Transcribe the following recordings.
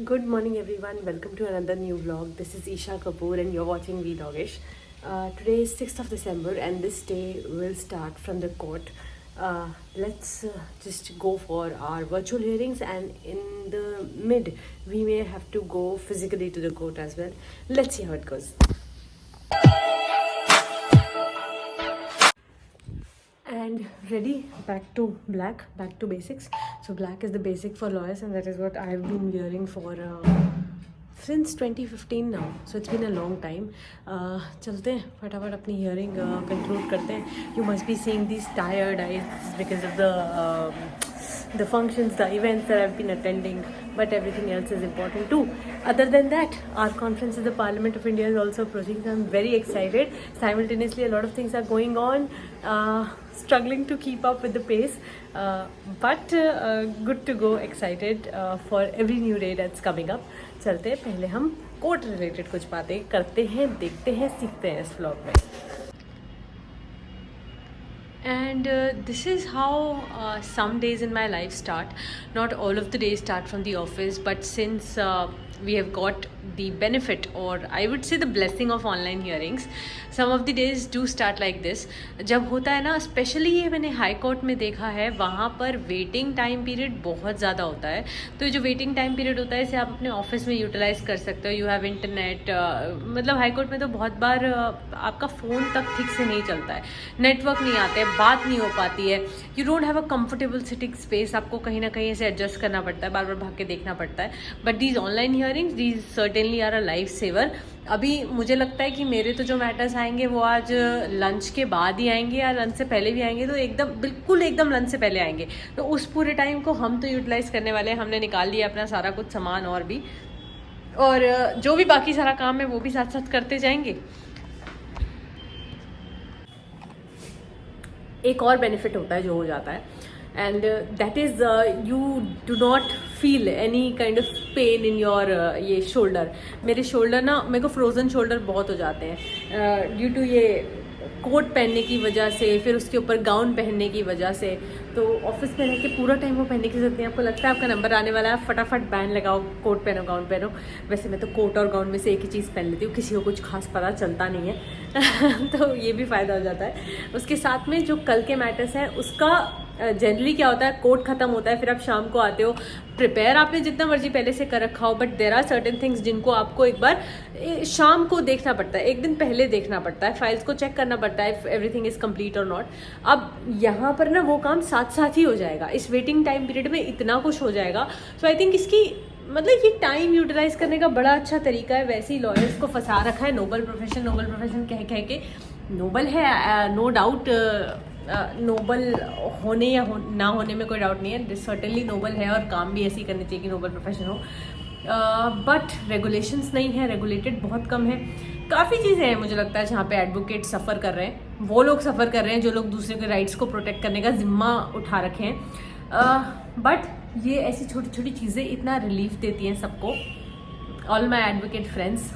Good morning, everyone. Welcome to another new vlog. This is Isha Kapoor, and you're watching Vlogish. Today is 6th of December, and this day will start from the court. Let's just go for our virtual hearings, and in the mid, we may have to go physically to the court as well. Let's see how it goes. And ready, back to black, back to basics. So black is the basic for lawyers, and that is what I've been wearing for since 2015 now. So it's been a long time. चलते हैं फटाफट अपनी hearing conclude करते हैं. You must be seeing these tired eyes because of the functions, the events that I've been attending, but everything else is important too. Other than that, our conference in the Parliament of India is also approaching. So I'm very excited. Simultaneously, a lot of things are going on. Struggling to keep up with the pace, but good to go. Excited for every new day that's coming up. चलते हैं, पहले हम court related कुछ बातें करते हैं, देखते हैं, सीखते हैं इस व्लॉग में. And this is how some days in my life start. Not all of the days start from the office, but since we have got the benefit, or I would say the blessing of online hearings, some of the days do start like this. जब होता है ना, specially ये मैंने high court में देखा है, वहाँ पर वेटिंग टाइम पीरियड बहुत ज़्यादा होता है. तो ये जो वेटिंग टाइम पीरियड होता है, इसे आप अपने ऑफिस में यूटिलाइज़ कर सकते हो. You have internet. मतलब हाई कोर्ट में तो बहुत बार आपका फ़ोन तक ठीक से नहीं चलता है, नेटवर्क नहीं आते, बात नहीं हो पाती है. You don't have a comfortable sitting space. आपको कहीं ना कहीं से एडजस्ट करना पड़ता है, बार बार भाग के देखना पड़ता है. But these online hearings, these certainly are a life saver. अभी मुझे लगता है कि मेरे तो जो मैटर्स आएंगे वो आज लंच के बाद ही आएंगे, या लंच से पहले भी आएंगे. तो एकदम लंच से पहले आएंगे. तो उस पूरे टाइम को हम तो यूटिलाइज़ करने वाले हैं. हमने निकाल लिया अपना सारा कुछ सामान, और जो भी बाकी सारा काम है वो भी साथ साथ करते जाएंगे. एक और बेनिफिट होता है जो हो जाता है, and that is you do not feel any kind of pain in your ये शोल्डर. मेरे शोल्डर ना, मेरे को फ्रोज़न शोल्डर बहुत हो जाते हैं ड्यू टू ये कोट पहनने की वजह से, फिर उसके ऊपर गाउन पहनने की वजह से. तो ऑफिस में रह के पूरा टाइम वो पहनने की ज़रूरत नहीं. आपको लगता है आपका नंबर आने वाला है, फटाफट बैंड लगाओ, कोट पहनो, गाउन पहनो. वैसे मैं तो कोट और गाउन में से एक ही चीज़ पहन लेती हूँ, किसी को कुछ खास पता चलता नहीं है. तो ये भी फ़ायदा हो जाता है. उसके साथ में जो कल के मैटर्स हैं उसका जनरली क्या होता है, कोर्ट ख़त्म होता है, फिर आप शाम को आते हो. प्रिपेयर आपने जितना मर्जी पहले से कर रखा हो, but there are certain things जिनको आपको एक बार शाम को देखना पड़ता है, एक दिन पहले देखना पड़ता है, फाइल्स को चेक करना पड़ता है, एवरीथिंग इज़ कंप्लीट और नॉट. अब यहाँ पर ना वो काम साथ साथ ही हो जाएगा. इस वेटिंग टाइम पीरियड में इतना कुछ हो जाएगा. सो आई थिंक इसकी मतलब ये टाइम यूटिलाइज करने का बड़ा अच्छा तरीका है. वैसे ही लॉयर्स को फंसा रखा है नोबल प्रोफेशन कह के. नोबल है, नो डाउट. नोबल होने या ना होने में कोई डाउट नहीं है. दिस सर्टेनली नोबल है, और काम भी ऐसे ही करने चाहिए कि नोबल प्रोफेशन हो. बट रेगुलेशंस नहीं है, रेगुलेटेड बहुत कम है. काफ़ी चीज़ें हैं मुझे लगता है जहाँ पे एडवोकेट सफ़र कर रहे हैं. वो लोग सफ़र कर रहे हैं जो लोग दूसरे के राइट्स को प्रोटेक्ट करने का जिम्मा उठा रखे हैं. बट ये ऐसी छोटी छोटी चीज़ें इतना रिलीफ देती हैं सबको. All my advocate friends,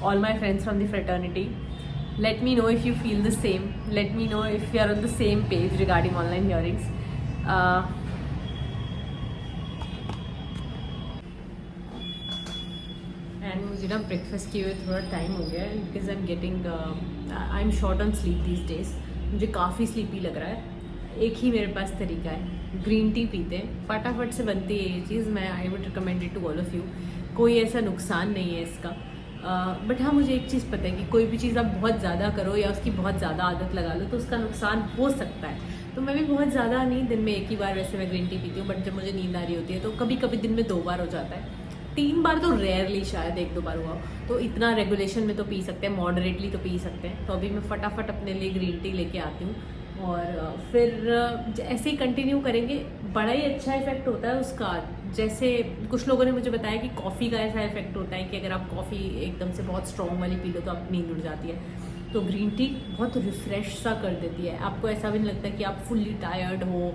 all my friends from the fraternity, let me know if you feel the same. Let me know if you are on the same page regarding online hearings. And मुझे ना breakfast किए हुए थोड़ा time हो गया है, because I am short on sleep these days. मुझे काफ़ी स्लीपी लग रहा है. एक ही मेरे पास तरीका है, ग्रीन टी पीते हैं, फटाफट से बनती है ये चीज़. मैं I would recommend it to all of you. कोई ऐसा नुकसान नहीं है इसका. बट हाँ, मुझे एक चीज़ पता है कि कोई भी चीज़ आप बहुत ज़्यादा करो या उसकी बहुत ज़्यादा आदत लगा लो तो उसका नुकसान हो सकता है. तो मैं भी बहुत ज़्यादा नहीं, दिन में एक ही बार वैसे मैं ग्रीन टी पीती हूँ. बट जब मुझे नींद आ रही होती है तो कभी कभी दिन में 2 बार हो जाता है. 3 बार तो रेयरली, शायद 1-2 बार हुआ. तो इतना रेगुलेशन में तो पी सकते हैं, मॉडरेटली तो पी सकते हैं. तो अभी मैं फटाफट अपने लिए ग्रीन टी लेके आती हूँ, और फिर ऐसे ही कंटिन्यू करेंगे. बड़ा ही अच्छा इफेक्ट होता है उसका. जैसे कुछ लोगों ने मुझे बताया कि कॉफ़ी का ऐसा इफेक्ट होता है कि अगर आप कॉफ़ी एकदम से बहुत स्ट्रॉन्ग वाली पी लो तो आप नींद उड़ जाती है. तो ग्रीन टी बहुत रिफ़्रेश सा कर देती है. आपको ऐसा भी नहीं लगता कि आप फुल्ली टायर्ड हो.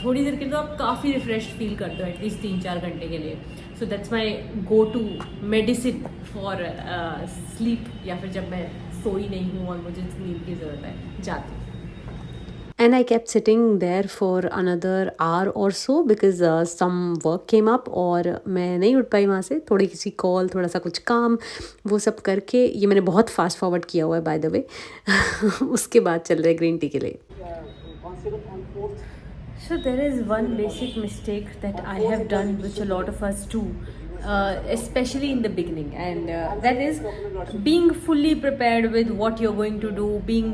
थोड़ी देर के लिए तो आप काफ़ी रिफ़्रेश फील करते हो, एटलीस्ट 3-4 घंटे के लिए. So that's my go to medicine for sleep, या फिर जब मैं सोई नहीं हूँ और मुझे नींद की ज़रूरत है, जाती हूँ. And I kept sitting there for another hour or so because some work came up और मैं नहीं उठ पाई वहाँ से, थोड़ी किसी कॉल, थोड़ा सा कुछ काम, वो सब करके, ये मैंने बहुत फास्ट फॉरवर्ड किया हुआ है बाय द वे। उसके बाद चल रहे ग्रीन टी के लिए। So there is one basic mistake that I have done, which a lot of us do, especially in the beginning, and that is being fully prepared with what you're going to do. Being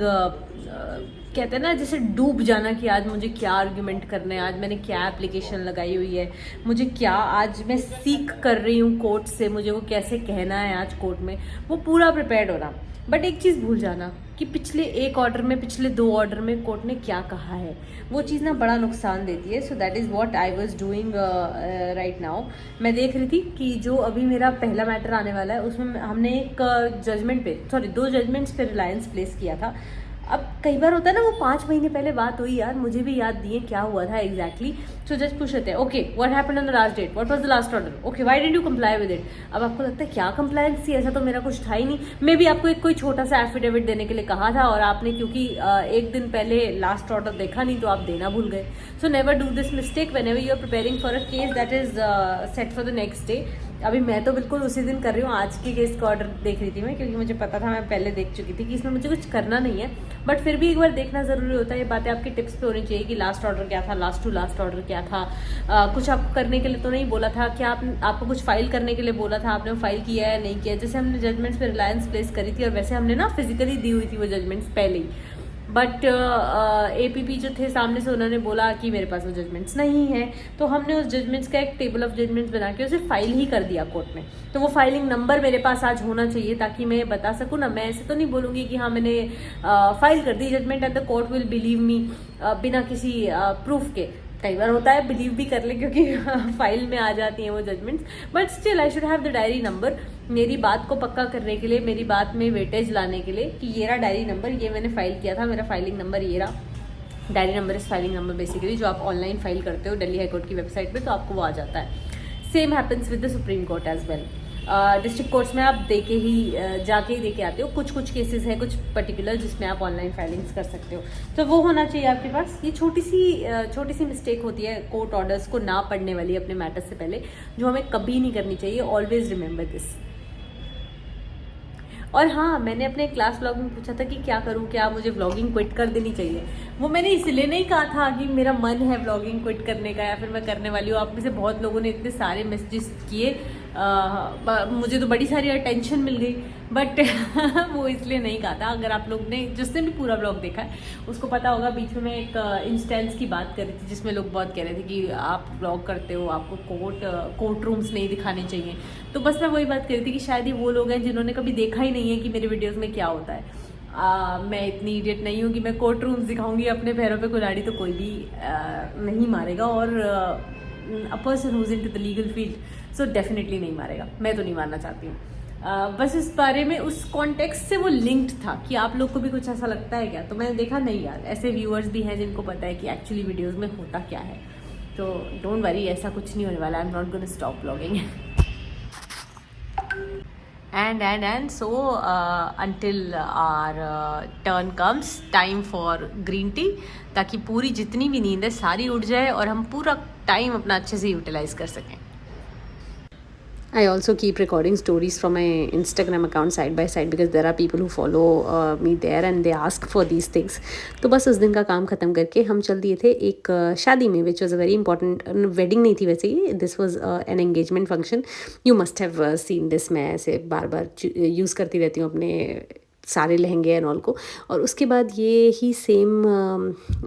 कहते हैं ना, जैसे डूब जाना कि आज मुझे क्या आर्ग्यूमेंट करना है, आज मैंने क्या एप्लीकेशन लगाई हुई है, मुझे क्या आज मैं सीख कर रही हूँ कोर्ट से, मुझे वो कैसे कहना है आज कोर्ट में, वो पूरा प्रिपेयर्ड होना। बट एक चीज़ भूल जाना कि पिछले एक ऑर्डर में, पिछले 2 ऑर्डर में कोर्ट ने क्या कहा है, वो चीज़ ना बड़ा नुकसान देती है। सो that is what I was doing right now. मैं देख रही थी कि जो अभी मेरा पहला मैटर आने वाला है, उसमें हमने एक जजमेंट पे, सॉरी 2 जजमेंट्स पे रिलायंस प्लेस किया था। अब कई बार होता है ना, वो 5 महीने पहले बात हुई यार, मुझे भी याद नहीं है क्या हुआ था एग्जैक्टली। सो जस्ट पूछ लेते हैं, okay what happened on the last date, what was the last order, okay why did you comply with it. अब आपको लगता है क्या कंप्लायंस थी, ऐसा तो मेरा कुछ था ही नहीं। मे बी आपको एक कोई छोटा सा एफिडेविट देने के लिए कहा था और आपने क्योंकि एक दिन पहले लास्ट ऑर्डर देखा नहीं तो आप देना भूल गए। So never do this mistake whenever you are preparing for a case that is set for the next day. अभी मैं तो बिल्कुल उसी दिन कर रही हूँ, आज की केस का ऑर्डर देख रही थी मैं, क्योंकि मुझे पता था, मैं पहले देख चुकी थी कि इसमें मुझे कुछ करना नहीं है, बट फिर भी एक बार देखना ज़रूरी होता है। ये बातें आपकी टिप्स पे होनी चाहिए कि लास्ट ऑर्डर क्या था, लास्ट टू लास्ट ऑर्डर क्या था, कुछ आपको करने के लिए तो नहीं बोला था, क्या आपको कुछ फाइल करने के लिए बोला था, आपने वो फाइल किया है नहीं किया। जैसे हमने जजमेंट्स पे रिलायंस प्लेस करी थी और वैसे हमने ना फिजिकली दी हुई थी वो जजमेंट्स पहले ही, बट APP जो थे सामने से, उन्होंने बोला कि मेरे पास वो जजमेंट्स नहीं है, तो हमने उस जजमेंट्स का एक टेबल ऑफ जजमेंट्स बना के उसे फाइल ही कर दिया कोर्ट में। तो वो फाइलिंग नंबर मेरे पास आज होना चाहिए ताकि मैं बता सकूँ ना। मैं ऐसे तो नहीं बोलूँगी कि हाँ मैंने फाइल कर दी judgement and the court will believe me बिना किसी प्रूफ के। कई बार होता है बिलीव भी कर ले क्योंकि फाइल में आ जाती हैं वो judgements, but still I should have the diary number, मेरी बात को पक्का करने के लिए, मेरी बात में वेटेज लाने के लिए कि ये रहा डायरी नंबर, ये मैंने फाइल किया था, मेरा फाइलिंग नंबर ये रहा। डायरी नंबर इस फाइलिंग नंबर बेसिकली जो आप ऑनलाइन फाइल करते हो दिल्ली हाईकोर्ट की वेबसाइट पे, तो आपको वो आ जाता है। Same happens with the Supreme Court as well. District courts में आप देके ही जाके ही देके आते हो, कुछ कुछ केसेस हैं कुछ पर्टिकुलर जिसमें आप ऑनलाइन फाइलिंग्स कर सकते हो, तो वो होना चाहिए आपके पास। ये छोटी सी मिस्टेक होती है कोर्ट ऑर्डर्स को ना पढ़ने वाली अपने मैटर से पहले, जो हमें कभी नहीं करनी चाहिए। Always remember this. और हाँ, मैंने अपने क्लास व्लॉग में पूछा था कि क्या करूँ, क्या मुझे व्लॉगिंग क्विट कर देनी चाहिए। वो मैंने इसलिए नहीं कहा था कि मेरा मन है व्लॉगिंग क्विट करने का या फिर मैं करने वाली हूँ। आप में से बहुत लोगों ने इतने सारे मैसेजेस किए, मुझे तो बड़ी सारी अटेंशन मिल गई, बट वो इसलिए नहीं कहा था। अगर आप लोग ने, जिसने भी पूरा व्लॉग देखा है उसको पता होगा, बीच में मैं एक इंस्टेंस की बात कर रही थी जिसमें लोग बहुत कह रहे थे कि आप व्लॉग करते हो, आपको कोर्ट रूम्स नहीं दिखाने चाहिए। तो बस मैं वही बात कर रही थी कि शायद ही वो लोग हैं जिन्होंने कभी देखा ही नहीं है कि मेरे वीडियोज़ में क्या होता है। मैं इतनी इडियट नहीं हूँ कि मैं कोर्ट रूम्स दिखाऊंगी। अपने पैरों पे कुल्हाड़ी तो कोई भी नहीं मारेगा, और a person who is into the legal field so definitely नहीं मारेगा। मैं तो नहीं मारना चाहती हूँ। बस इस बारे में उस कॉन्टेक्स्ट से वो लिंक्ड था कि आप लोग को भी कुछ ऐसा लगता है क्या, तो मैंने देखा नहीं यार, ऐसे व्यूअर्स भी हैं जिनको पता है कि एक्चुअली वीडियोज़ में होता क्या है। तो डोंट वरी, ऐसा कुछ नहीं होने वाला। I am not gonna stop vlogging. and so until our turn comes, time for green tea, ताकि पूरी जितनी भी नींद है सारी उड़ जाए और हम पूरा टाइम अपना अच्छे से यूटिलाइज कर सकें। I also keep recording stories from my Instagram account side by side because there are people who follow me there and they ask for these things. तो बस उस दिन का काम ख़त्म करके हम चल दिए थे एक शादी में, which was a very important wedding नहीं थी वैसे ही, this was an engagement function. You must have seen this. मैं ऐसे बार बार यूज़ करती रहती हूँ अपने सारे लहंगे एंड ऑल को। और उसके बाद ये ही सेम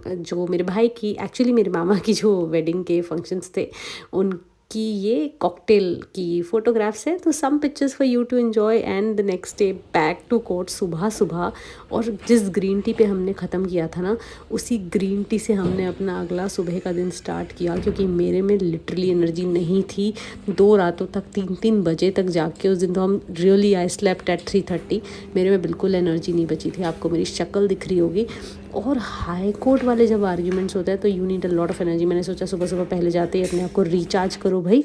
जो मेरे भाई की, एक्चुअली मेरे मामा की जो वेडिंग के फंक्शंस थे उन कि ये कॉकटेल की फ़ोटोग्राफ्स हैं। तो some pictures for you to enjoy and the next day back to court सुबह सुबह। और जिस ग्रीन टी पे हमने ख़त्म किया था ना, उसी ग्रीन टी से हमने अपना अगला सुबह का दिन स्टार्ट किया, क्योंकि मेरे में लिटरली एनर्जी नहीं थी 2 रातों तक, 3-3 बजे तक जाग के। उस दिन तो हम रियली, आई स्लेप्ट एट 3:30। मेरे में बिल्कुल एनर्जी नहीं बची थी, आपको मेरी शक्ल दिख रही होगी। और हाई कोर्ट वाले जब आर्ग्यूमेंट्स होते हैं तो you need a lot of energy. मैंने सोचा सुबह सुबह पहले जाते ही अपने आप को रिचार्ज करो भाई।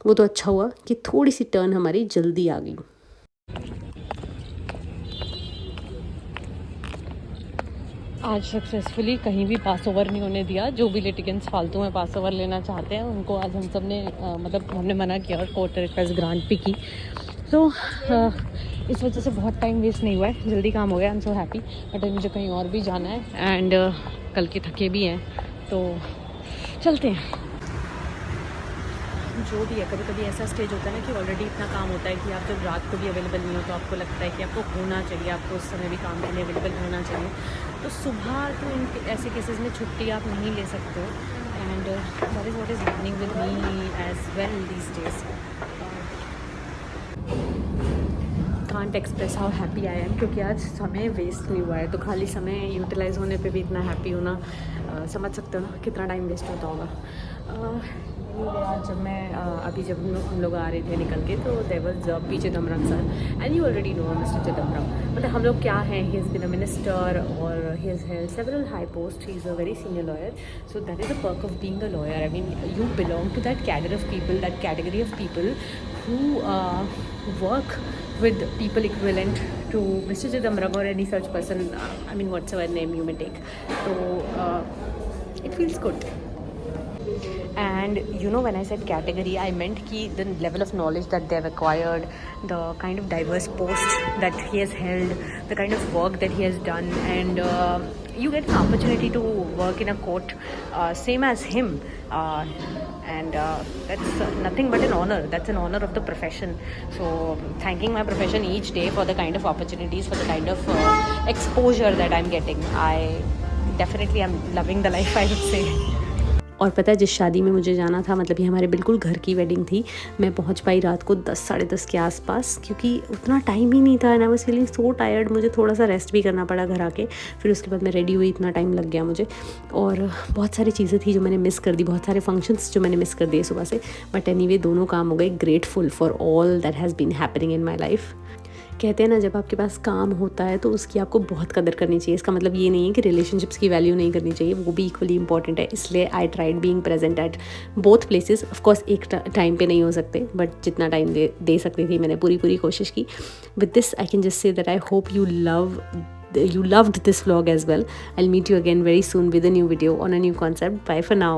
वो तो अच्छा हुआ कि थोड़ी सी टर्न हमारी जल्दी आ गई। आज सक्सेसफुली कहीं भी पास ओवर नहीं होने दिया। जो भी लिटिगेंट्स फालतू में पास ओवर लेना चाहते हैं उनको आज हम सब ने मतलब हमने मना किया और कोर्ट रिक्वेस्ट ग्रांट भी की। तो इस वजह से बहुत टाइम वेस्ट नहीं हुआ है, जल्दी काम हो गया। I am so happy. But मुझे कहीं और भी जाना है एंड कल के थके भी हैं तो चलते हैं। जो भी है, कभी कभी ऐसा स्टेज होता है ना कि ऑलरेडी इतना काम होता है कि आप जब रात को भी अवेलेबल नहीं हो तो आपको लगता है कि आपको होना चाहिए, आपको उस समय भी काम के लिए अवेलेबल होना चाहिए। तो सुबह तो इन ऐसे केसेस में छुट्टी आप नहीं ले सकते हो and that is what is happening with me as well these days. Can't express how happy I am, क्योंकि आज समय वेस्ट नहीं हुआ है। तो खाली समय यूटिलाइज होने पे भी इतना हैप्पी होना, समझ सकते हो ना कितना टाइम वेस्ट होता होगा। आज जब मैं अभी जब हम लोग आ रहे थे निकल के तो there was P Chidambaram sir and you already know mister Chidambaram. मतलब हम लोग क्या हैं, he is been a minister और he has held several high post, he is a very senior lawyer. So that is a perk of being a lawyer. I mean you belong to that cadre of people, that category of people who work with people equivalent to Mr. Chidambaram or any such person, I mean whatsoever name you may take. So it feels good. And you know, when I said category, I meant ki the level of knowledge that they have acquired, the kind of diverse post that he has held, the kind of work that he has done, and you get an opportunity to work in a court same as him, and that's nothing but an honor. That's an honor of the profession. So thanking my profession each day for the kind of opportunities, for the kind of exposure that I'm getting. I definitely am loving the life, I would say. और पता है जिस शादी में मुझे जाना था, मतलब ये हमारे बिल्कुल घर की वेडिंग थी, मैं पहुंच पाई रात को 10 साढ़े 10 के आसपास, क्योंकि उतना टाइम ही नहीं था and I was feeling so tired. मुझे थोड़ा सा रेस्ट भी करना पड़ा घर आके। फिर उसके बाद मैं रेडी हुई, इतना टाइम लग गया मुझे और बहुत सारी चीज़ें थी जो मैंने मिस कर दी, बहुत सारे फंक्शंस जो मैंने मिस कर दिए सुबह से। बट एनीवे दोनों काम हो गए। Grateful for all that has been happening in my life. कहते हैं ना, जब आपके पास काम होता है तो उसकी आपको बहुत कदर करनी चाहिए। इसका मतलब ये नहीं है कि रिलेशनशिप्स की वैल्यू नहीं करनी चाहिए, वो भी इक्वली इंपॉर्टेंट है। इसलिए I tried being present at both places. Of course एक टाइम पे नहीं हो सकते, बट जितना टाइम दे सकती थी मैंने पूरी कोशिश की। With this I can just say that I hope you loved this vlog as well. I'll meet you again very soon with a new video on a new concept. Bye for now.